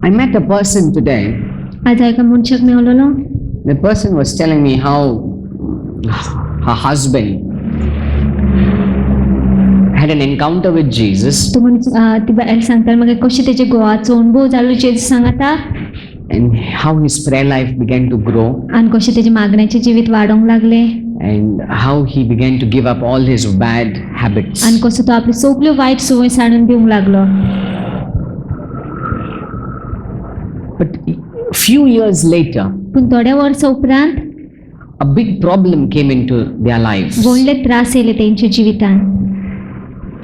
I met a person today. आज एका मनशाक मेळलो. The person was telling me how her husband had an encounter with Jesus, तो ती बायल सांगता म्हाका कशें तेजे घोवाचो अनुभव जालो जेजूस सांगता and how his prayer life began to grow, आनी कशें तेजे मागण्याचें जिवीत वाडोंक लागलें and how he began to give up all his bad habits. आनी कसो तो आपली सगल्यो वायट संवय साडून दिवंक लागलो. But a few years later, पूण थोड्या वर्सां उपरांत a big problem came into their lives. व्हडले त्रास येयले तेंच्या जिवितांत.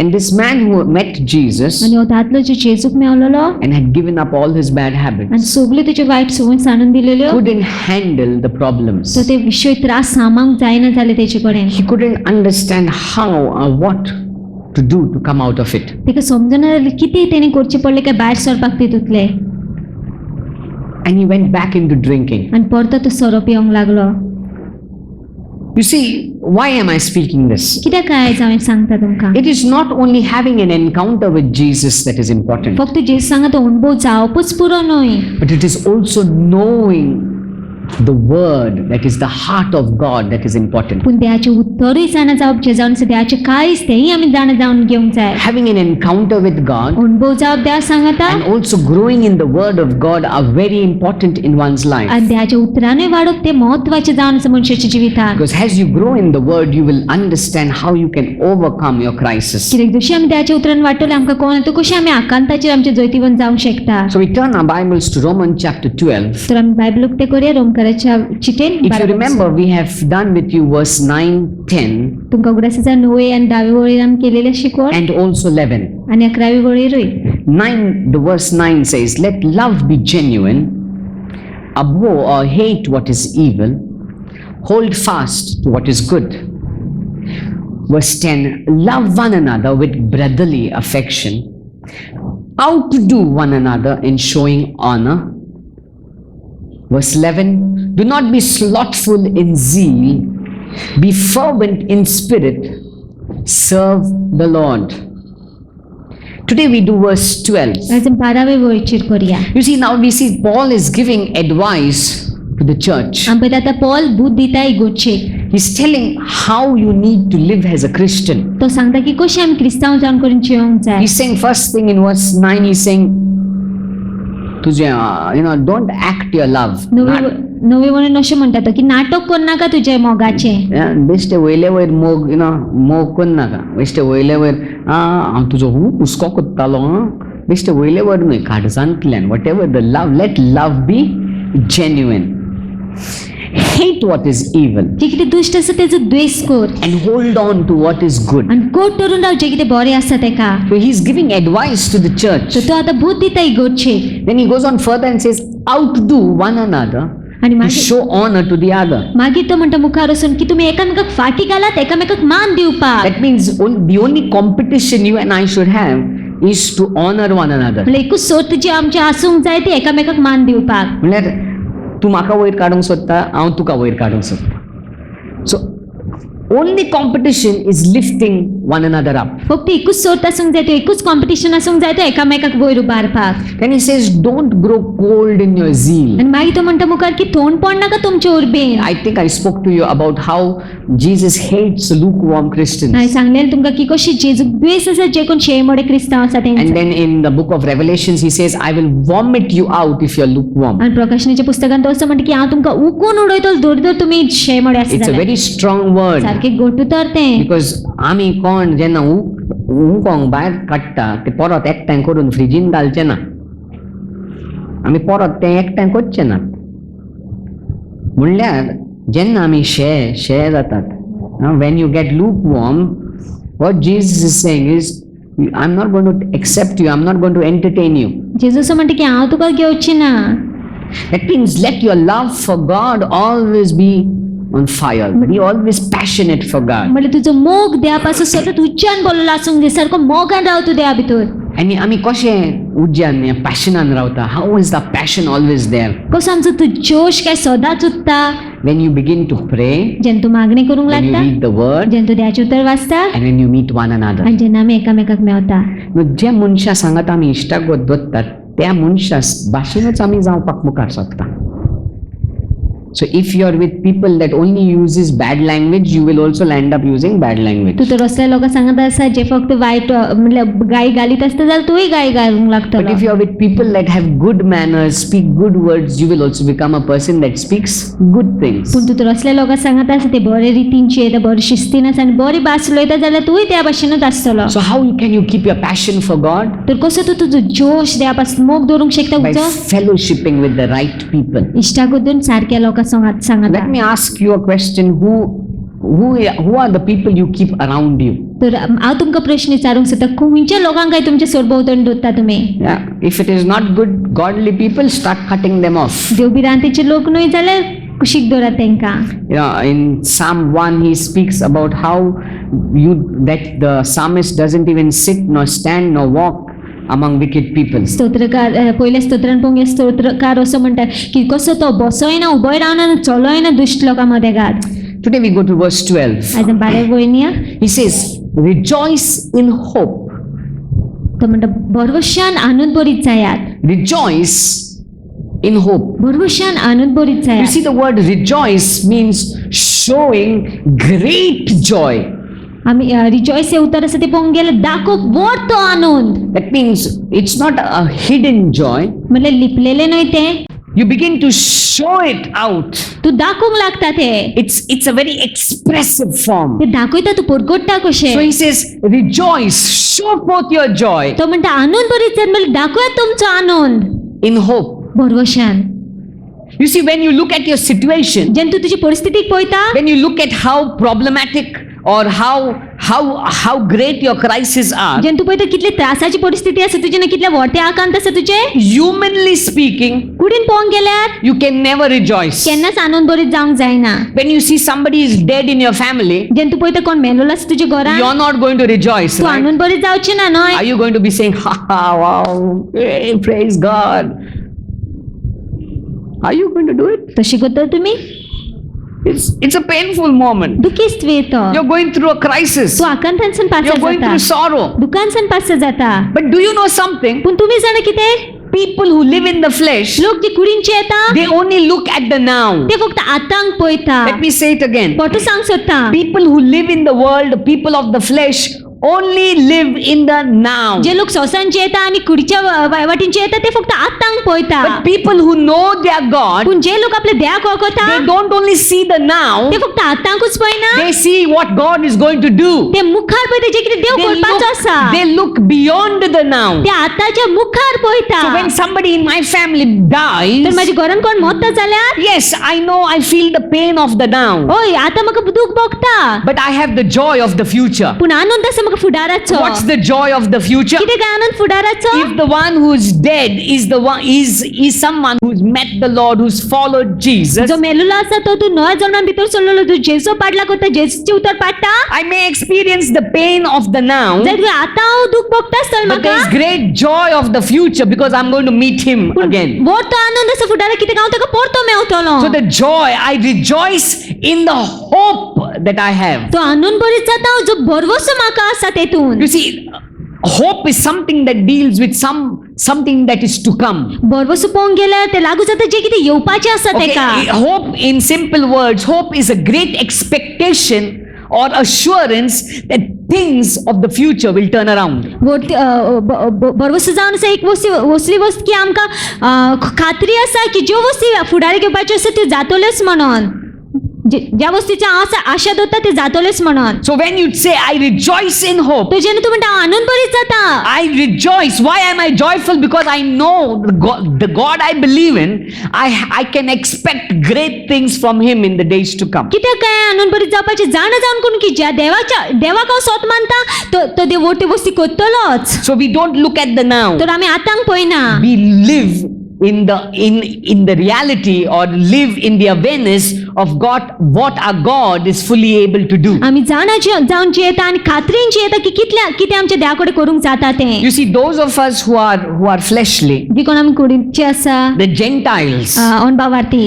And this man who met Jesus आनी हो दादलो जो जेजूक मेळलो and had given up all his bad आनी habits सगल्यो तेज्यो वायट संवय साडून दिलेल्यो couldn't handle the problems. तो ते विशय त्रास सामावंक जायना जाले तेजे कडेन. He couldn't understand how or what to do to come out of it. तेका समजना जालें कितें तेणें करचें पडलें काय भायर सरपाक तेतूंतले. And he went back into drinking. आनी परतो तो सोरो पिवंक लागलो. You see, why am I speaking this? कित्याक काय आयज हांवें सांगता तुमकां. It is not only having an encounter with Jesus that is important, फक्त जेजूस सांगा तो अनुभव जावपूच पुरो न्हय, but it is also knowing the word that is the heart of God that is important. पूण देवाचें उत्तरूय जाणा जावप जें जावन आसा देवाचें काळीज तेंय आमी जाणा जावन घेवंक जाय. Having an encounter with God अनुभव जावप देवा सांगता and also growing in the word of God are very important in one's life. आनी देवाच्या उतरांनूय वाडप तें म्हत्वाचें जावन आसा मनशाच्या जिवितांत. Because as you grow in the word, you will understand how you can overcome your crisis. कित्याक जशीं आमी देवाच्या उतरान वाडटले आमकां कळना तो कशें आमी आकांताचेर आमचें जैतिवंत जावंक शकता. So we turn our Bibles to Romans chapter 12. तर आमी बायबल उक्तें करुया रोमकाराच्या चिटेन. If you remember, we have done with you verse 9, 10 तुमकां उगडास आसा 9 आनी 10 वळेर आमी केलेलें शिकवण and also 11. आनी 11 वळेरूय. 9, the verse 9 says, let love be genuine, abhor or hate what is evil, hold fast to what is good. Verse 10, love one another with brotherly affection, outdo one another in showing honor. Verse 11, do not be slothful in zeal, be fervent in spirit, serve the Lord. Today we do verse 12. आज 12वे वळेचेर करुया. You see, now we see Paul is giving advice to the church. आमी पळयता आतां Paul बूद दिता इगोर्जेक. He's telling how you need to live as a Christian. तो सांगता की कशें आमी क्रिस्तांव जावन करून जियोंक जाय. He's saying first thing in verse 9, he's saying, don't act your love. नवे म्हणून अशें म्हणटा तो की नाटक कर नाका तुजे मोगाचें. बेश्टे वयले वयर मोग मोग कर नाका. बेश्टे वयले वयर हांव तुजो हुस्को कोत्तालो बेश्टे वयले वयर न्हय काडजांतल्यान whatever the love let love be genuine. Hate what is evil जे कितें दुश्ट आसा तेजो द्वेष कर and hold on to what is good. आनी गोड धरून राव जे कितें बरें आसा तेका. So he's giving advice to the church. तो आतां बूद दिता इगोर्जेक. Then he goes on further and says, outdo one another आनी to show honor to the other. मागीर तो म्हणटा मुखार वचून की तुमी एकामेकाक फाटी घालात एकामेकाक मान दिवपाक. That means the only competition you and I should have is to honor one another. म्हणल्यार एकूच सर्त जी आमची आसूंक जाय ती एकामेकाक मान दिवपाक. म्हणल्यार तूं म्हाका वयर काडूंक सोदता हांव तुका वयर काडूंक सोदता. सो only competition is lifting one another up. फक्त एकूच सर्त आसूंक जाय तो एकूच कॉम्पिटिशन आसूंक जाय तो एकामेकाक वयर उबारपाक. Then he says don't grow cold in your zeal. आनी मागीर तो म्हणटा मुखार की थोंड पडनाका तुमचे उर्बेन. I think I spoke to you about how Jesus hates lukewarm Christians. हांवें सांगलें तुमकां की कशी जेजूक द्वेष आसा जे कोण शेळमोडे क्रिस्तांव आसा तेंचो. And then in the book of Revelations he says I will vomit you out if you're lukewarm. आनी प्रकाशनाच्या पुस्तकांत तो असो म्हणटा की हांव तुमकां उकून उडयतलो धर धर तुमी शेळमोडे आसा It's a जाल्यार. very strong word. सारकें गोटू तर तें. Because आमी कोण जेन्ना उकोंक भायर काडटा ते परत एकठांय करून फ्रिजीन घालचे ना. आमी परत तें एकठांय करचें ना. म्हणल्यार जेन्ना आमी शे जातात when you get lukewarm, what Jesus is saying is I'm not going to accept you, I'm not going to entertain you. Jesus म्हणटा की हांव तुका घेवची ना. That means let your love for God always be on fire. Be always passionate for God. म्हणल्यार तुजो मोग देवा पासून सतत उज्यान बोललो आसूंक जाय. सारको मोगान राव तूं देवा भितर. आनी आमी कशें उज्यान पॅशनान रावता. How is the passion always there. कसो आमचो तू जोश काय सदांच उरता. When you begin to pray, जेन्ना तूं मागणी करूंक when you लागता, read the word, जेन्ना तूं देवाचें उतर वाचता and when you meet one another. आनी जेन्ना आमी एकामेकाक मेवता. जे मनशां सांगत आमी इश्टागत दोत्तात त्या मनशास भाशेनच आमी जावपाक मुखार सरता. So if you are with people that only uses bad language, you will also end up using bad language. तू तर असल्या लोकांक सांगत आसा जे फक्त वायट मतलब गाय घालीत आसता जाल्यार तूय गाय घालूंक But लागतलो. if you are with people that have good manners, speak good words, you will also become a person that speaks good things. पूण तू तर असल्या लोकांक सांगत आसा ते बरे रितींचे ते बरे शिस्तीन आसा आनी बरी भास उलयता जाल्यार तूय त्या भाशेनूच आसतलो. So how can you keep your passion for God? तर कसो तू तुजो जोश देवा पासून मोग दवरूंक शकता By उजो fellowshipping with the right people. इश्टागोदून सारक्या लोकां सांगता. Let me ask you a question. Who are the people you keep around you? तर हांव तुमकां प्रश्न विचारूंक सोदता खंयच्या लोकांक काय तुमच्या सरभोंवतणी दवरता तुमी? Yeah. If it is not good, godly people, start cutting them off. देवबिरांतेचे लोक न्हय जाल्यार कुशीक दवरात तांकां. In Psalm 1, he speaks about how that the psalmist doesn't even sit nor stand nor walk among wicked people. स्तोत्रकार पयल्या स्तोत्रान पळोवंक स्तोत्रकार असो म्हणटा की कसो तो बसोय ना उबोय रावना आनी चलोय ना दुश्ट लोकां मदें घात. Today we go to verse 12. आयज 12 वयनिया He says, rejoice in hope. तो म्हणटा बरवशान आनंद भरीत जायात. Rejoice in hope. बरवशान आनंद भरीत You जायात. see, the word rejoice means showing great joy. आमी रिजॉयस हे उतर आसा ते पळोवंक गेल्यार दाखोवप व्हड आनंद. That means it's not a hidden joy. म्हणल्यार लिपलेले न्हय ते, You begin to show it out. तू दाखोवंक लागता ते. It's a very expressive form. ते दाखयता तू परगट्टा So कशें. he says, rejoice, show forth your joy तो म्हणटा आनंद भरीत जात म्हणल्यार दाखयात तुमचो आनंद in hope. बरवशान. You see, when you look at your situation, जेन्ना तू तुजी परिस्थितीक पळयता, when you look at how problematic or how great your crises are, जेन्ना तू पळयता कितले त्रासाची परिस्थिती आसा तुजे ना कितले व्हडे आकांत आसा तुजे, humanly speaking, कुडीन पळोवंक गेल्यार you can never rejoice. केन्नाच आनंद भरीत जावंक जायना. When you see somebody is dead in your family, जेन्ना तू पळयता कोण मेलोलो आसा तुज्या घरान, you're not going to rejoice, तू right? आनंद भरीत जावची ना न्हय. Are you going to be saying, ha ha, wow, hey, praise God? Are you going to do it? तशी करता तुमी? It's a painful moment. दुखीस्त वेळ तो. You're going through a crisis. तू आकांतांसून पास You're going जाता. through sorrow. दुखांसून पास जाता. But do you know something? पूण तुमी जाणा कितें? People who live in the flesh, लोक जे कुडींचे येता they only look at the now. ते फक्त आतांक पळयता. Let me say it again. पोटू सांग सोदता. People who live in the world, people of the flesh, only live in the now. जे लोक सोसांचे येता आनी कुडीच्या वाटेंचे येता ते फक्त आतांक पळयता. But people who know their God, पूण जे लोक आपल्या देवाक वळखता they don't only see the now, ते फक्त आतांकूच पळयना, they see what God is going to do. ते मुखार पळयता जे कितें देव करपाचो आसा. They look beyond the now. ते आतांच्या मुखार पळयता. So when somebody in my family तर dies, माझ्या घरान कोण मरता जाल्यार yes, I know, I feel the pain of the now. ओय आता म्हाका दुख भोगता, But I have the joy of the future. पूण आनंद आसा म्हाका फुडाराचो. What's the joy of the future? कितें काय आनंद फुडाराचो? If the one who's dead is the one is someone who's met the Lord, who's followed Jesus, जो मेलेलो आसा तो तू नव्या जन्मान भितर सरलेलो तू जेजू पाडला करता जेजूचे उतर पाडटा. I may experience the pain of the now, जर तू आता हांव दुख भोगता आसतलो but there's म्हाका, great joy of the future because I'm going to meet him again. व्हड तो आनंद आसा फुडारा कितें हांव ताका परतो मेवतलो. So the joy, I rejoice in the hope that I have. तो आनंद भरीत जाता जो भरवसो म्हाका आसा तेतून. You see, hope is something that deals with something that is to come. भरवसो पळोवंक गेल्यार ते लागू जाता जे कितें येवपाचें आसा Okay, तेका. hope in simple words, hope is a great expectation or assurance that things of the future will turn around. भरवसो जावन आसा एक वसली वस्त की आमकां खात्री आसा की ज्यो वस्ती फुडारी घेवपाच्यो आसा त्यो जातल्योच म्हणून. ज्या वस्तीची हांव आशा दवरता ते जातल्योच म्हणून. So when you say I rejoice in hope, तो जेन्ना तूं म्हणटा हांव आनंद भरीत जाता, I rejoice. Why am I joyful? Because I know the God I believe in, I can expect great things from him in the days to come. कित्याक काय आनंद भरीत जावपाचें जाणा जावन कोण की ज्या देवाक हांव सोत मानता तो देव व्हडल्यो वस्ती करतलोच. So we don't look at the now. तर आमी आतांक पळयना. We live in the reality or live in the awareness of what our God is fully able to do. आमी जाणा जावन जियेता आनी खात्रीन जियेता की कितें आमच्या देवा कडेन करूंक जाता तें. You see, those of us who are fleshly, जी कोण आमी कुडीचे आसा, the Gentiles, अणभावार्थी,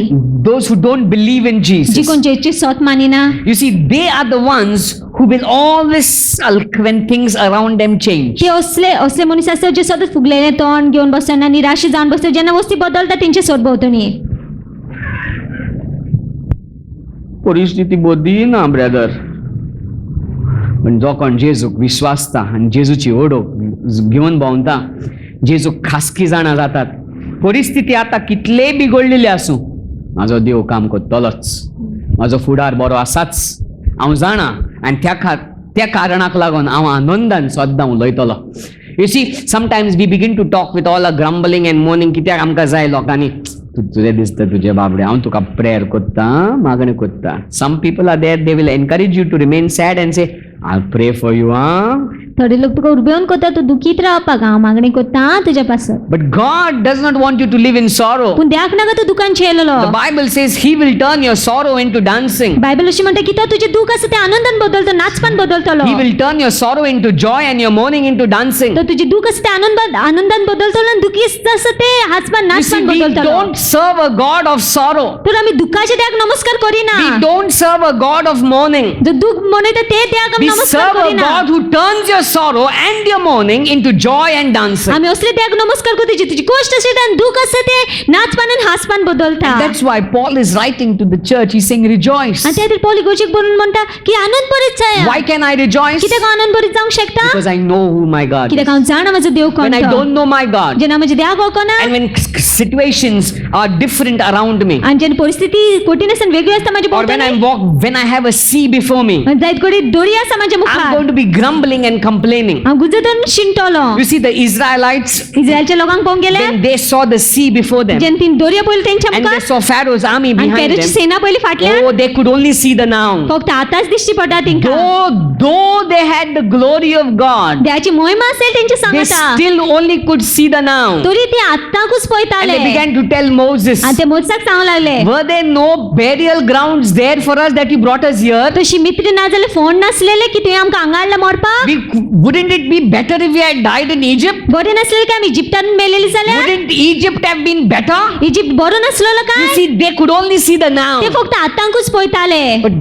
those who don't believe in ji Jesus, कोण जेची सोत मानिना, you see, they are the ones who will always sulk when things around them change. ते असले मनीस आसतात जे सतत फुगलेले तोंड घेऊन बसतात आणि निराशे जाऊन बसतात जेन्ना वस्ती बदलता तेंचे सोडभोवतणी परिस्थिती बरी ना ब्रदर, पण जो कोण जेजूक विश्वासता आनी जेजूची ओडोक घेवन भोंवता, जेजूक खासगी जाणा जातात, परिस्थिती आता कितले बिगडलेली आसूं म्हाजो देव काम करतलोच, म्हाजो फुडार बरो आसाच हांव जाणा, आनी त्या कारणाक लागून हांव आनंदान सद्दां उलयतलो. You see sometimes we begin to talk with all a grumbling and morning, कित्याक आमकां जाय लोकांनी तुजें दिसता तुजे बाबडे हांव तुका प्रेयर कोत्ता, मागणी कोत्ता. Some people are there, they will encourage you to remain sad and say I pray for you. थोडे लोक तुका उर्बेवन कोत्ता तूं दुखीत रावपाक, हांव मागणी कोत्ता तुज्या पासत. But God does not want you to live in sorrow. पूण देवाक नाका तूं दुकान छेयलेलो. The Bible says He will turn your sorrow into dancing. Bible अशी म्हणटा की तो तुजें दूख आसा तें आनंदान बदलतो, नाचपान बदलतलो. He will turn your sorrow into joy and your mourning into dancing. तो तुजें दूख आसा तें आनंदान बदलतलो आणि दुखी आसा तें हाचपान You see, नाचपान we बदलतलो. don't serve a God of sorrow. तर आमी दुखाच्या देवाक नमस्कार करिना. We don't serve a God of mourning. जो दुख मनयता ते देवाक आमी We नमस्कार serve a Kareena. God who turns your sorrow and your mourning into joy and dancing. आमी असले देवाक नमस्कार करता जी तुजी गोष्ट आसा तें दुख आसा तें नाचपान आनी हांसपान बदलता. And that's why Paul is writing to the church. He's saying, rejoice. आणि त्या खातीर पौल गोशीक बरोवन म्हणटा की आनंद भरीत जाया. Why can I rejoice? कित्याक आनंद भरीत जावंक शकता? Because I know who my God is. कित्याक हांव जाणा म्हजो देव कोण When I तो. don't know my God, जेन्ना म्हजे देवाक वळखना and when situations are different around me, आनी जेन्ना परिस्थिती कठीण आसा आनी वेगळी आसता म्हज्या or when I have a sea before me, जायत कडी दोरी आसा म्हज्या I'm मुखार going to be grumbling and complaining. हांव गुजरून शिंटलो. You see, the Israelites, इस्रायलच्या लोकांक पळोवंक गेले when they saw the sea before them, जेन्ना तीन दोरया पयली तेंच्या and they मुखार saw Pharaoh's army आनी behind फेरोची them, सेना पयली फाटल्यान oh, they could only see the now. फक्त आतांच दिश्टी पडटा तेंकां. Though they had the glory of God, देवाची महिमा असेल तेंच्या they सांगता still only could see the now. तरी ते आत्ताकूच And पळयताले they began to tell Moses, आनी ते मोजसाक सांगू लागले were there no burial grounds there for us that you brought us here? तशी मित्र ना जाल्यार फोन नासलेले की तुवें आमकां हांगा हाडला मरपाक. Wouldn't it be better if we had died in Egypt? बरें नासलेलें काय आमी इजिप्तान मेलेली जाल्यार? Wouldn't Egypt have been better? Egypt बरो नासलेलो You काय? see, they could only see the now. ते फक्त आतांकूच पळयताले. But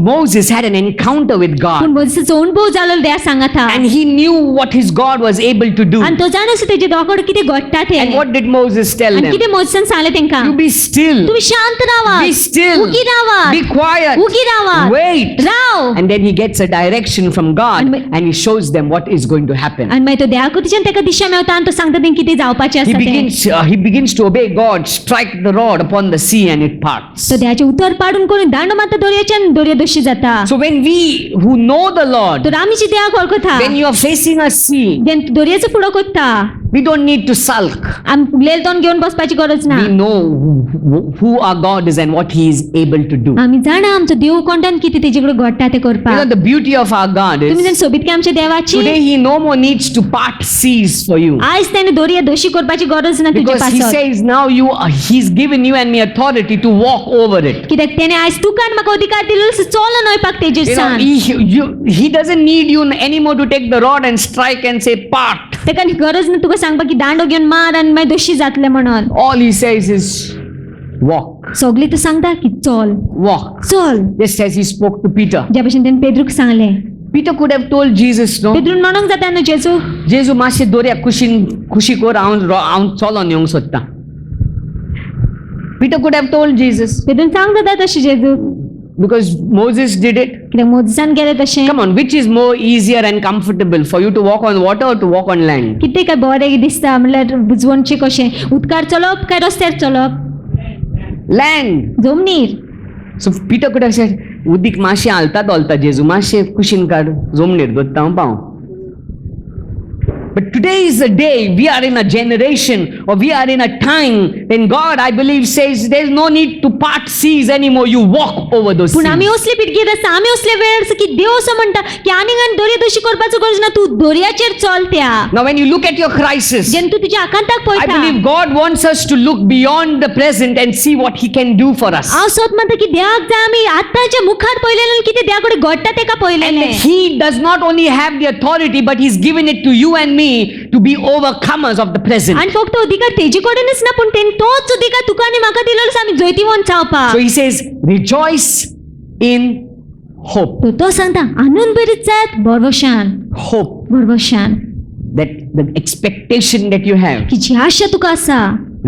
Moses had an encounter with पूण God, मोजेसाचो अनुभव जालो देवा सांगता and he knew what his God was able to do. आनी तो जाणा तेजे दोगाड कितें घडटा तें. And what did Moses tell आनी them? कितें मोजेसान सांगलें तेंकां? You be still, तुम्ही शांत रावात. be still, उगी रावात. be quiet, उगी रावात. wait. Rao. And then he gets a direction from God, And and he shows them what is going to happen. आनी मागीर तो देवा कडच्यान ताका दिशा मेळटा आनी तो सांगता तें कितें जावपाचें आसा तें. He begins to obey God, strike the rod upon the sea, and it parts. तो देवाचे उतर पाडून करून दांडो मारता दोरयेच्यान दोरया दोशी जाता. So when we who know the Lord, तर आमी जी देवाक वळखता when you are facing a sea, जेन्ना दोरयेचो फुडो कोत्ता we don't need to sulk. आमी फुगलेले तोंड घेवन बसपाची गरज ना. We know who our God is and what He is able to do. आमी जाणा आमचो देव कोणटान कितें तेजे कडेन घडटा तें You know, करपाक. the beauty of our God तुमी is जाण सोबीत काय आमच्या देवाची today He no more needs to part seas for you, आयज तेणे दोरया दोशी करपाची गरज ना तुजे because He पासत. says now He's given you and me authority to walk over it. कित्याक तेणे आयज तुका आनी म्हाका अधिकार दिलो चोलो नोयपाक तेजेर You know, सान. He doesn't need you anymore to take the rod and strike and say part. तेका गरज ना तुका सांगपाक की दांडो घेवन मार आनी मागीर दोशी जातले म्हणून. All He says is walk, सगळी तो सांगता की चल walk. चल. Just as He spoke to Peter. ज्या भशेन तेणे पेद्रूक सांगलें. Peter could have told Jesus, no, पेद्रून म्हणूंक जाता न्हू जेजू जेजू मातशें दोरया खुशी कोर हांव चलोन येवंक सोदतां. Peter could have told Jesus, पेद्रून सांग जाता तशें जेजू because Moses did it. कित्याक मोजेसान गेलें तशें. Come on, which is more easier and comfortable for you to walk on water or to walk on land? कितें काय बरें दिसता म्हणल्यार बुजवणचें कशें उदकार चलप काय रस्त्यार चलप? Land. जमनीर. So Peter could have said, उदीक मातशें हालता जेजू मातशें कुशीन काड जमनीर दोत्ता हांव पाव. But today is the day, we are in a generation or we are in a time when God, I believe, says there's no need to part seas anymore. You walk over those पूण आमी seas. असली पिडगेर आसा आमी असले वेळ आसा की देव असो म्हणटा की आनीक आनी दोरया दोशी करपाचो गरज ना तूं दोरयाचेर चल त्या. Now when you look at your crisis, जेन्ना तूं तुज्या आकांताक I पळयता believe God wants us to look beyond the present and see what He can do for us. हांव सोद म्हणटा की देवाक जाय आमी आतांच्या मुखार पळयलेलें कितें देवा कडेन घडटा तेका And पळयलेलें. He does not only have the authority, but He's given it to you and me to be overcomers of the present. आनी फक्त अधिकार तेजे कडेनच ना पूण तेणे तोच अधिकार तुका आनी म्हाका दिलेलो आसा आमी जैतिवंत जावपाक. So He says, rejoice in hope. तो सांगता आनंद बरीच जात बरवशान Hope. बरवशान That the expectation that you have, की जी आशा तुका आसा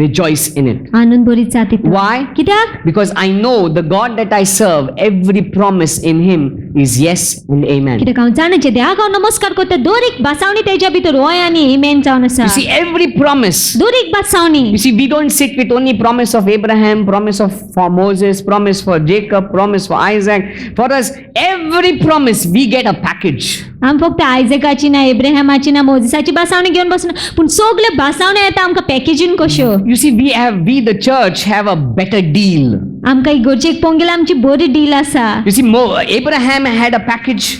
rejoice in it. आनंद बरीच जात तितून. Why? कित्याक Because I know the God that I serve, every promise in Him is yes and amen. कित्याक हांव जाणाचे देवाक हांव नमस्कार करता दर एक बासावणी तेज्या भितर होय आनी एमेन जावन आसा. You see, every promise. दर एक बासावणी You see, we don't sit with only promise of Abraham, promise for Moses, promise for Jacob, promise for Isaac. For us, every promise we get a package. आम फक्त आयझॅकाची ना एब्राहिमाची ना मोजेसाची बासावणी घेवन बसना पूण सगळे बासावणी येता आमकां पॅकेजीन कश्यो. You see, we the church have a better deal. आमकां इगर्जेक पोंगेला आमची बरी डील आसा. You see, Abraham had a package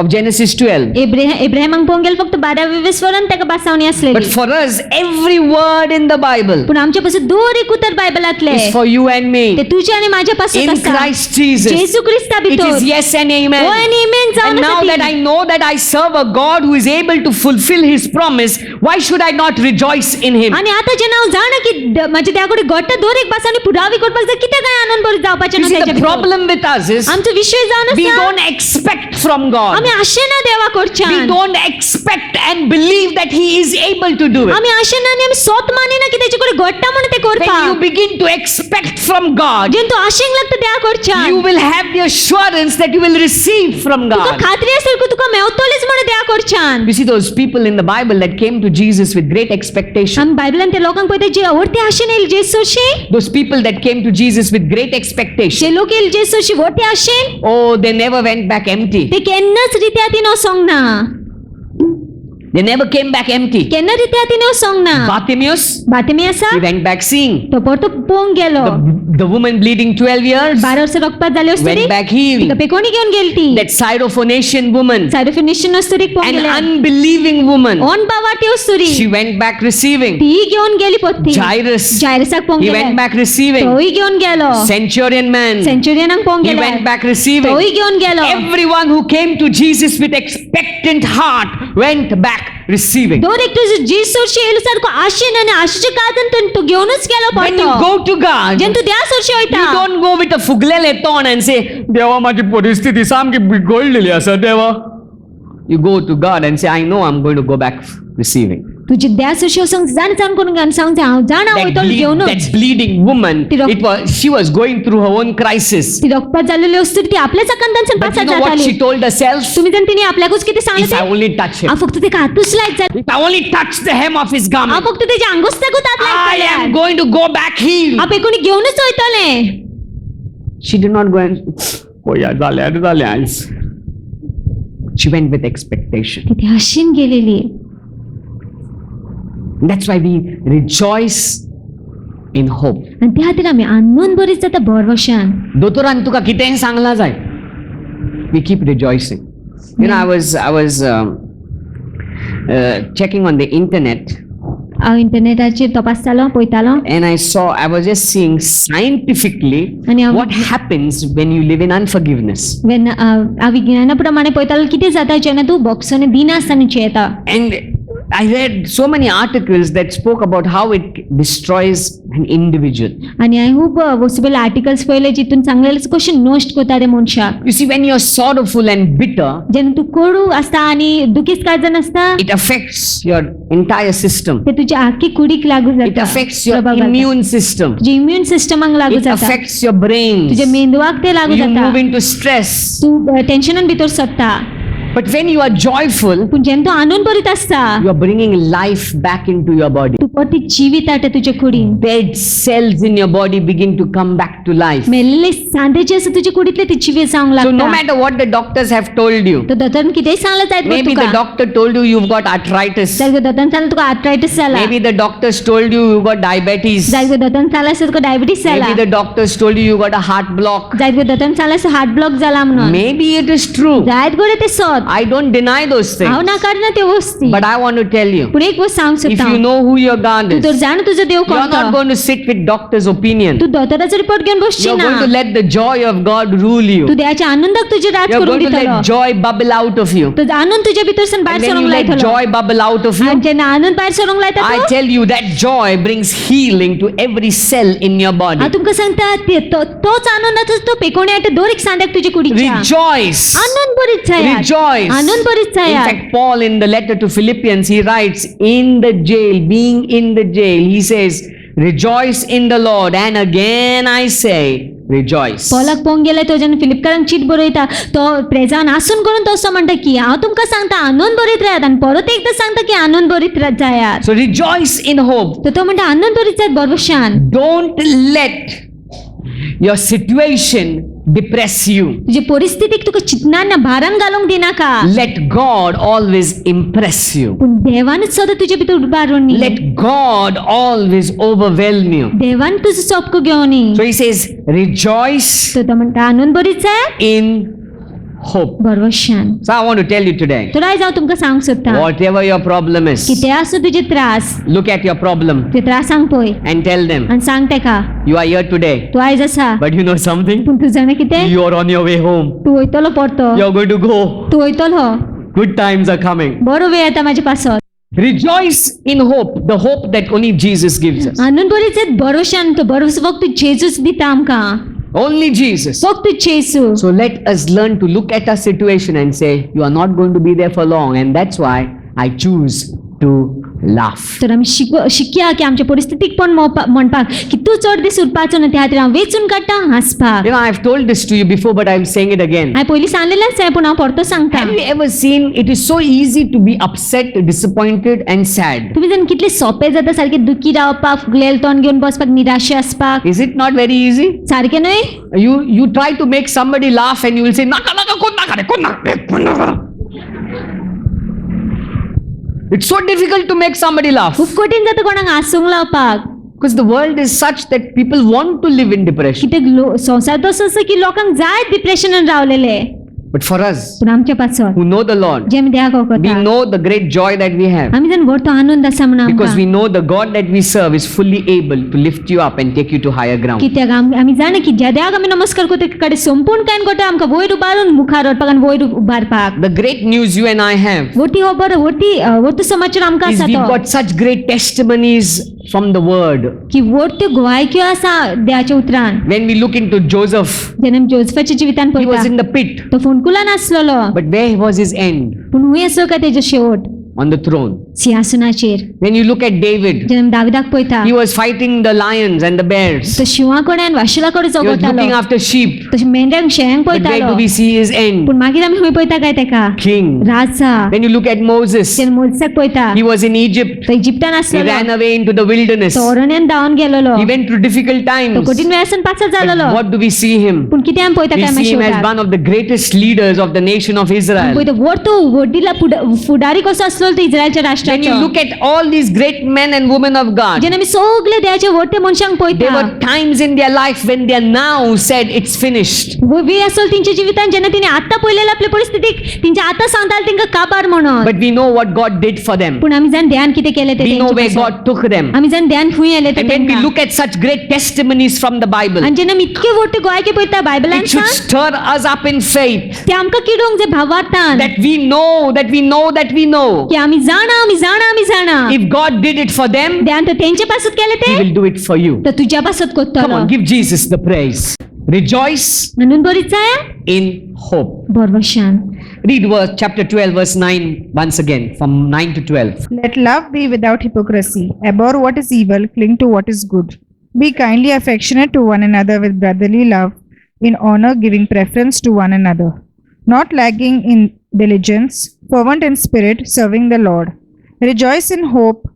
of Genesis 12. एब्राहिमाक पोंगेल फक्त 12-20 वरान ताका बासावणी आसलेली. But for us, every word in the Bible पूण आमच्या पासून दर एक उतर बायबलांतले is for you and ते me. तुझ्या आनी माझ्या पासून In आसा. Christ Jesus. जेसू ख्रिस्ता It भितर is yes and amen. होय आनी आमेन And जावन now आसा that ती. I know that I serve a God who is able to fulfill His promise, why should I not rejoice in Him? आनी आतां जेन्ना हांव जाणा की म्हाज्या देवा कडेन घडटा दर एक बासावणी पुरावी करपाक जाय कित्याक काय आनंद बरी जावपाचें You ना see, तेच्या the भितर. problem with us is आमचो विशय जावन we आसा don't expect from God. आमी आशेना देवा We कडच्यान don't expect and believe that He is able to do it. आमी आशेना आनी आमी सोत मानिना की तेचे कडेन घडटा म्हणून ते When you करपाक. begin to expect from God, जेन्ना तूं आशेंक लागता देवा कडच्यान you will have the assurance that you will receive from तुका God. खात्री असेल की तुका मेवतलीच म्हणून देवा कडच्यान. You see those people in the Bible that came to Jesus with great expectation. आमी बायबलान ते लोकांक पळयता जे आवडते आशेन येयले जेसूशी Those people that came to Jesus with great expectation. जे लोक येयले जेसूशी व्हडटे आशेन Oh, they never went back empty. ते केन्नाच रित्या तिनो सोंग ना. They never came back empty. केन्ना रित्या तिनो सोंग ना. Bartimaeus, बातमी आसा he went back seeing. तो परतो पोंग गेलो. The woman bleeding 12 years 12 वर्ष रक्तपात जाली असतरी went back तिका healed. पेकोणी घेऊन गेली ती. That Syrophoenician woman, सायरोफिनिशन असतरी पोंग an गेले. unbelieving woman, ऑन बावाटी असतरी she went back receiving. ती घेऊन गेली पत्ती. Jairus, जायरसाक पोंग he गेले. went back receiving. तोही घेऊन गेलो. Centurion man, सेंचुरियनाक पोंग he गेले. went back receiving. तोही घेऊन गेलो. Everyone who came to Jesus with expectant heart went back receiving. दोन एक तुझे जेसूशी येयलो सारको आशेन आनी आशेच्या काळजांत तू घेऊनच गेलो When you पडतो. go to God, जेन्ना तू देवा सरशी you वयता don't go with a fugleले tone and say, देवा माझी परिस्थिती सामकी बिघडलेली आसा देवा. You go to God and say, I know I'm going to go back receiving. तुझी देवा सरशी वचूंक जाण करून घाल सांग हांव जाणा वयतलो That घेवनूच. bleeding woman, she was going through her own crisis. ती रक्तपात जाल्लेली असतरी ती आपल्याच आकांतांच्यान But you पासार know what जाताली. she told herself? तुम्ही जाण तिने आपल्याकूच किती If I सांगले only touch him, हांव फक्त ते हातूच लायत जाय. if I only touch the hem of his हांव garment, फक्त तेच्या आंगुस्ताकूच हात I am लायतले. going to go back healed. हांव पेकोणी घेवनूच वयतले. She did not go and, oh yeah, जाल्या. She went with expectation. ती आशेन गेलेली. That's why we rejoice in hope. आनी त्या खातीर आमी आनंद बरीच जाता बरवशान. दोतोरान तुका कितेंय सांगला जाय, we keep rejoicing. You know, I was checking on the internet हांव इंटरनेटाचेर तपासतालो पळयतालो and I was just seeing scientifically And yeah, what happens when you live in unforgiveness. हांव विज्ञानाप्रमाणे पळयतालो कितें जाता जेन्ना तूं बोक्सोने दिनासतना येता. And I read so many articles that spoke about how it destroys an individual. आनी हांवें खूब वॉसिबल आर्टिकल्स पळयले जितून सांगलेलें कशें नश्ट करता ते मनशाक. You see, when you're sorrowful and bitter, जेन्ना तूं कोडू आसता आनी दुखीत काळजान आसता it affects your entire system. ते तुज्या आख्खी कुडीक लागू It जाता. affects your प्रभाव घालता. immune system. तुज्या इम्युन सिस्टमाक लागू It जाता. affects your brains. तुज्या मेंदवाक ते लागू You जाता. move into stress. तूं टेन्शनान भितर सरता. But when you are joyful, पूण जेन्ना तूं आनंद भरीत आसता you are bringing life back into your body. तूं परती जिवीत हाडटा तुजे कुडीन. Dead cells in your body begin to come back to life. मेल्लेले सांदे जे आसा तुजे कुडींतले ती जिवीत जावंक So no लागता. matter what the doctors have told you, तो दोतोरान कितेंय सांगलें जायत maybe the तुका. doctor told you you've got arthritis. जायत दोतोरान सांगलें तुका आर्थरायटीस जाला. Maybe the doctors told you you've got diabetes. जायत दोतोरान सांगलें आसा तुका डायबिटीस जाला. Maybe the doctors told you you got a heart block. जायत दोतोरान सांगलें आसा हार्ट ब्लॉक जाला म्हणून. Maybe it is true. जायत गोडे ते सोत. I don't deny those हांव things. नाकारना त्यो वस्ती But I want to tell you, पूण एक गोष्ट सांगूंक if सोदता you know who your God तू is, जर जाण तुजो देव you are कोणतो not going to sit with doctor's opinion. तू दोतोराचो रिपोर्ट घेवन बसची You are ना going to let the joy of God rule you. तू देवाच्या आनंदाक तुजे राज You are करून going to दितलो let joy bubble out of you. तो आनंद तुझ्या भितरसून भायर And when सरूंक you let लायतलो joy bubble out of आनी you, जेन्ना आनंद भायर सरूंक लायता I तूं tell you that joy brings healing to every cell in your body. हांव तुमकां सांगता तोच आनंदाचो तो पेकोणी आटे दर एक सांद्याक तुजे कुडीच्या Rejoice. आनंद भरीत जायात Rejoice. आनंद भरीत In जायात fact, Paul in the letter to Philippians, he writes, in the jail, being in the jail, he says, rejoice in the Lord. And again I say, rejoice. पॉलाक पोवंक गेले तो जेन्ना फिलिपकारांक चीट बरयता तो प्रेजान आसून करून तो असो म्हणटा की हांव तुमकां सांगता आनंद भरीत रायात आनी परत एकदां सांगता की आनंद भरीत जायात So rejoice in hope. तो म्हणटा आनंद भरीत जायत बरवशान Don't let your situation depress you. तुजे परिस्थितीक तुका चिंतनान भारान घालूंक दिनाका Let God always impress you. पूण देवानच सदां तुजे भितर उबारून नी Let God always overwhelm you. देवान तुजो सोपको घेवन नी So he says, rejoice तो म्हणटा आनंद भरीत जाय in hope. बरवशान So I want to tell you today, तर आयज हांव तुमकां सांगूंक सोदता whatever your problem is, कितें आसूं तुजे त्रास look at your problem ते त्रासांक पळय and tell them, आनी सांग तेका you are here today, तूं आयज आसा but you know something? पूण तूं जाणा कितें You are on your way home. तूं वयतलो परतो You are going to go. तूं वयतलो Good times are coming. बरो वेळ येता म्हाज्या पासत Rejoice in hope, the hope that only Jesus gives us. आनंद भरीत जायत बरोशान तो बरोस फक्त जेजूच दिता आमकां Only Jesus. फक्त जेजू So let us learn to look at our situation and say, you are not going to be there for long, and that's why I choose to laugh. तर आमी शिकया की आमच्या परिस्थितीक पण म्हणपाक की तूं चड दीस उरपाचो ना त्या खातीर हांव वेचून काडटा हांसपाक You know, I've told this to you before, but I'm saying it again. हांवें पयलीं सांगलेलेंच आहे पूण हांव परतो सांगता Have you ever seen it is so easy to be upset, disappointed, and sad? तुमी जाण कितले सोंपें जाता सारकें दुखी रावपाक फुगलेलें तोंड घेवन बसपाक निराशे आसपाक Is it not very easy? सारकें न्हय You try to make somebody laugh and you will say, naka naka kon naka re, kon naka. It's so difficult to make somebody laugh खूब कठीण जाता कोणाक हांसूंक लावपाक because the world is such that people want to live in depression. कित्याक संवसार तसो आसा की लोकांक जाय डिप्रेशनान रावलेले But for us पूण आमच्या पासत who know the Lord, जे आमी देवाक we वळखता know the great joy that we have आमी जाण व्हडतो आनंद आसा म्हणून because आमकां we know the God that we serve is fully able to lift you up and take you to higher ground. कित्याक आमी जाणा की ज्या देवाक आमी नमस्कार करता ते कडेन संपूर्ण कांय करता आमकां वयर उबारून मुखार व्हरपाक आनी वयर उबारपाक The great news you and I have व्हडटी खबर व्हडतो समाचार आमकां is आसा we've तो got such great testimonies from the word. की व्हडट्यो गोवायक्यो आसा देवाच्या उतरान When we look into Joseph, जेन्ना आमी जोसेफाच्या जिवितान he was पळयता in the pit, तो फोंडकुलान आसलेलो but where was his end? पूण हुंय आसलो काय तेजो शेवट On the throne. सिंहासनाचेर When you look at David, जेन्ना आमी दाविदाक पळयता he was fighting the lions and the bears. तो शिवां कडेन आनी वाशिला कडेन He was looking चगतालो after sheep. तशें मेंढ्यांक शेळ्यांक But where पळयतालो do we see his end? पूण मागीर आमी खंय पळयता काय तेका King. Raja When you look at Moses, जेन्ना मोजसाक पळयता he was in Egypt. तो इजिप्तान He आसलेलो ran away into the wilderness. तो अरण्यान धांवन गेलेलो He went through difficult तो times. कठीण वेळासान पासत But जालेलो what do we see him? पूण कितें आमी पळयता We काय see him as शेवटाक one of the greatest leaders of the nation of Israel. पळयता व्हडतो व्हडीला फुडारी कसो आसलो तो इस्रायलच्या When you राष्ट्राचो look at all these great men and women of God, जेन्ना आमी सगळे देवाचे व्हडटे मनशांक there पळयता were times in their life when they now said it's finished. वेळ आसलो तेंच्या जिवितान जेन्ना तिने आत्ता पळयलेल्या आपल्या परिस्थितीक तेंच्या आतां सांगताले तेंकां काबार म्हणून But we know what God did for them. पूण आमी जाण ध्यान कितें केलें We know where तें God took them. आमी जाण ध्यान खंय येले And when we तेंकां look at such great testimonies from the Bible, आनी जेन्ना आमी इतके व्हडटे गोंयके पळयता बायबलान it should stir us up in faith ते आमकां किडोंक जे भावार्थान that we know that we know that we know. की आमी जाणा आमी जाणा आमी जाणा If God did it for them, ध्यान तो तेंच्या पासत केले He ते will do it for you. तर तुझ्या पासत Come करतलो on, give Jesus the praise. Rejoice म्हणून बरीच आहे in hope. बरवशान Read chapter 12, verse 9 once again, from 9 to 12. Let love be without hypocrisy. Abhor what is evil, cling to what is good. Be kindly affectionate to one another with brotherly love, in honor giving preference to one another. Not lagging in diligence, fervent in spirit, serving the Lord. Rejoice in hope,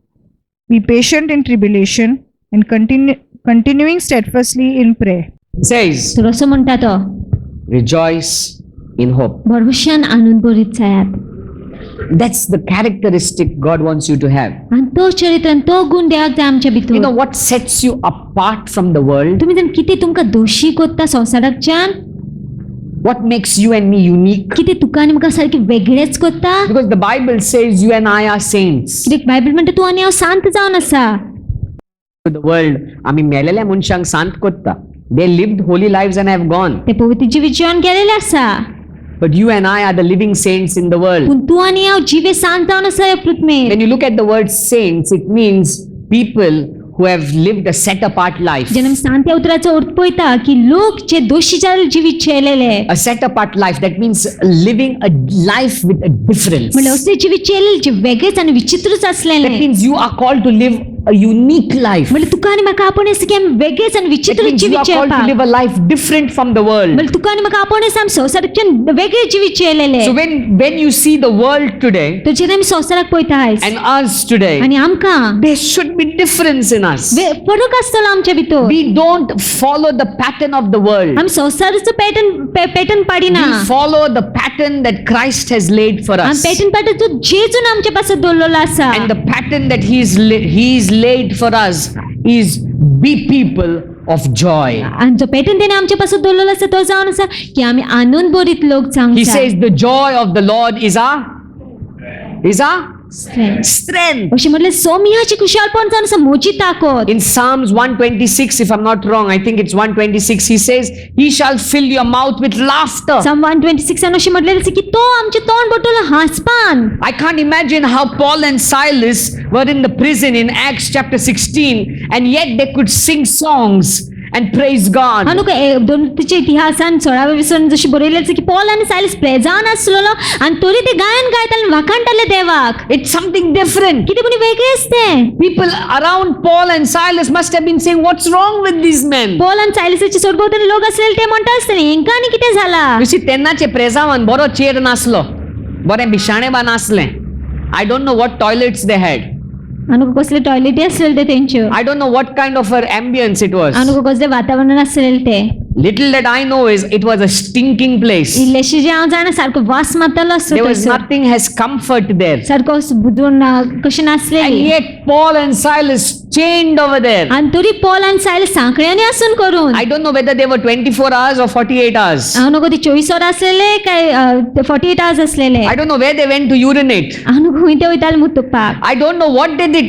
be patient in tribulation, and continuing steadfastly in prayer. It says, तर असं म्हणता तो rejoice in hope. बरवशान आनंद बरीच जायात That's the characteristic God wants you to have. आणि तो चरित्रान तो गुण देवाक जाय आमच्या You know भितर what sets you apart from the world? तुम्ही जाण किती तुमकां दोशी कोत्ता संवसाराच्यान What makes you and me unique? कितें तुका आनी म्हाका सारकें वेगळेंच करता? Because the Bible says you and I are saints. कित्याक बायबल म्हणटा तूं आनी हांव शांत जावन आसा. The world, आम्ही मेलेल्या मनशांक शांत करता. They lived holy lives and have gone. ते पवित्र जिवीत जिवन गेलेले आसा. But you and I are the living saints in the world. पूण तूं आनी हांव जिवे शांत जावन आसा ह्या पृथ्वीर. When you look at the word saints, it means people who have lived a set apart life. जेन्ना आमी शांत ह्या उतराचो अर्थ पळयता की लोक जे दोशी जाल्ले जिवीत जियेलेले. A set apart life, that means living a life with a difference. म्हणल्यार असे जिवीत जियेलेले जे वेगळेच आनी विचित्रच That आसलेले. means you are called to live a unique life. म्हणल्यार तुका आनी म्हाका आपण आसा की आमी वेगळेच आनी It विचित्र means you जिवीत are called to जियेवपाक. live a life different from the world. म्हणल्यार तुका आनी म्हाका आपण आसा आमी संवसाराच्यान वेगळे जिवीत जियेलेले. So when you see the world today तर जेन्ना आमी संवसाराक पळयता आयज and us today, आनी आमकां there should be difference in us. फरक आसतलो आमच्या भितर. We don't follow the pattern of the world. आमी संवसाराचो pattern पाडिना. We follow the pattern that Christ has laid for आमी us. पॅटर्न पाडटा तो जेजून आमच्या पासत दवरलेलो आसा. And the pattern that he's laid for us is be people of joy. आणि जो पॅटर्न त्याने आमच्या पासून दवरलेलो आसा तो जावन आसा की आमी आनंद भरीत लोक He जावंक says the joy of the Lord is our strength. strength. अशें म्हटल्यार सोम्याची खुशालपण जावन आसा म्हजी ताकद. In Psalms 126, if I'm not wrong, I think it's 126, he says, he shall fill your mouth with laughter. Psalm 126 आणि अशें म्हटलेलें आसा की तो आमचे तोंड भरतलो हांसपान. I can't imagine how Paul and Silas were in the prison in Acts chapter 16, and yet they could sing songs and praise God. हांव नुका दोनच्या इतिहासान 16व्या विसरून जशी बरयलें आसा की पॉल आनी सायलस प्रेजान आसलेलो आनी तरी ते गायन गायताले वाखाणटाले देवाक. It's something different. कितें पूण वेगळेंच तें. People around Paul and Silas must have been saying, what's wrong with these men? Paul आनी सायलसाचे सोडभोवतणी लोक आसलेले ते म्हणटा आसतले हेंकां आनी कितें जाला. You see, तेन्नाचे प्रेजावान बरो चेर नासलो, बरें बिशाणे बा नासलें. I don't know what toilets they had. आनुको कसले टॉयलेटी आसलेले ते तेंच्यो. I don't know what kind of an ambience it was. आनुको कसले वातावरण आसलेले ते. Little that I know is it was a stinking place. इल्लेशे जे हांव जाणा सारको वास मारतालो आसता There was थंयसर. nothing has comfort there. सारको बुजून कशें And नासलेली. yet Paul and Silas chained over there. आनी तरी पॉल आनी सायलस सांखळ्यांनी आसून करून. I don't know whether they were 24 hours or 48 hours. हांव नको ते 24 वर आसलेले काय 48 आवर्स आसलेले. I don't know where they went to urinate. हांव नको खंय ते वयताले मुतुकपाक. I don't know what they did.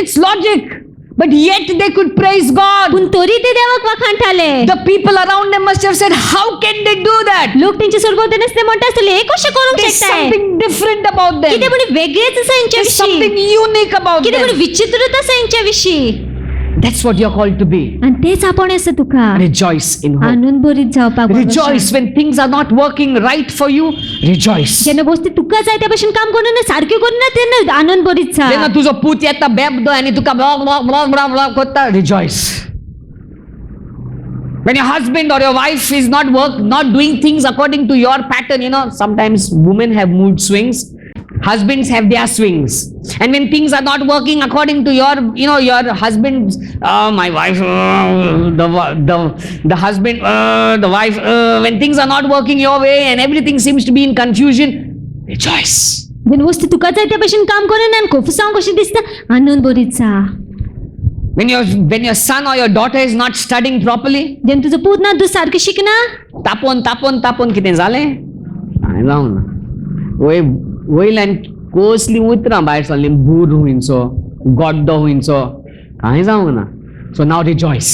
It's logic. But yet they could praise God. पूण तरी ते देवाक वाखाणटाले. The people around them must have said, how can they do that? लोक तेंचे सोडभोवतणी ते म्हणटा आसतले हे कशें करूंक There's शकताय. something different about them. कितें पूण वेगळेंच आसा हेंच्या There's something विशीं. unique about कितें पूण them. विचित्रता आसा हेंच्या विशीं. That's what you're called to be. आनी तेच आपण आसा तुका. Rejoice in hope. आनंद भरीत जावपाक. Rejoice when things are not working right for you. Rejoice. जेन्ना गोष्टी तुका जाय त्या भशेन काम करिना सारक्यो करिना तेन्ना आनंद भरीत जा. जेन्ना तुजो पूत येता बेबदो आनी तुका ब्ला कोत्ता, rejoice. When your husband or your wife is not doing things according to your pattern, sometimes women have mood swings. Husbands have their swings, and when things are not working according to your husband's, my wife, the husband, the wife, when things are not working your way and everything seems to be in confusion, rejoice. जेन्ना वस्तू तुका जाय त्या भशेन काम करिना आनी खोफसांव कशें दिसता आनंद भरीत जा. When your son or your daughter is not studying properly, जेन्ना तुजो पूत ना तूं सारकें शिकना तापोन कितें जालें? हांवें जावं ना. वयल्यान कसली उतरां भायर सरलीं, बूर हुंयचो, गड्डो हुंयचो, कांय जावंक ना. So now rejoice.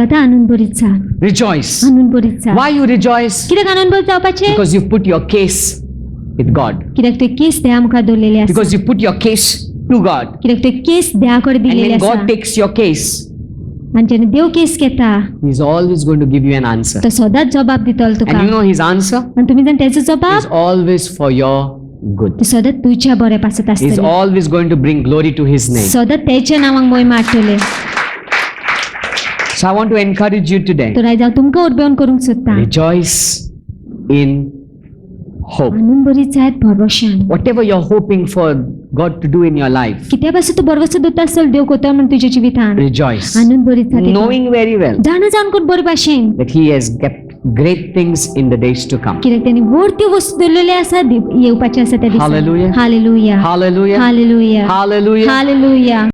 आतां आनंद भरीत जा. Rejoice. आनंद भरीत जा. Why you rejoice? कित्याक आनंद भरीत जावपाचें? Because you put your case with God. कित्याक ते केस देवा मुखार दवरलेले आसा. Because you put your case to God. कित्याक ते केस देवा कडेन And दिलेले when आसा. God takes your case, आनी जेन्ना देव केस घेता He's always going to give you an answer. तो सदांच जबाब दितलो तुका. And you know His answer आनी तुमी जाण तेजो is जबाब always for your good. तो सदांच तुज्या बऱ्या पासत He's आसतलो. always going to bring glory to His name. सदांच तेच्या नांवाक मोहीम हाडटले. So I want to encourage you today. तर आयज हांव तुमकां उर्बेवन करूंक सोदतां. Rejoice in hope. आनंद भरीत जायत भरवशान. Whatever you're hoping for God to do in your life, कित्या पासून तू बरवसो दोता आसतलो देव कोता म्हण तुज्या जिवितान. rejoice. आनंद भरीत जा. Knowing very well जाणा जावन कोण बरे भाशेन that He has kept great things in the days to come. कित्याक त्यांनी व्हडल्यो वस्तू दवरलेल्यो आसा येवपाचे आसा त्या दिसा. Hallelujah. Hallelujah. Hallelujah. Hallelujah. Hallelujah. Hallelujah.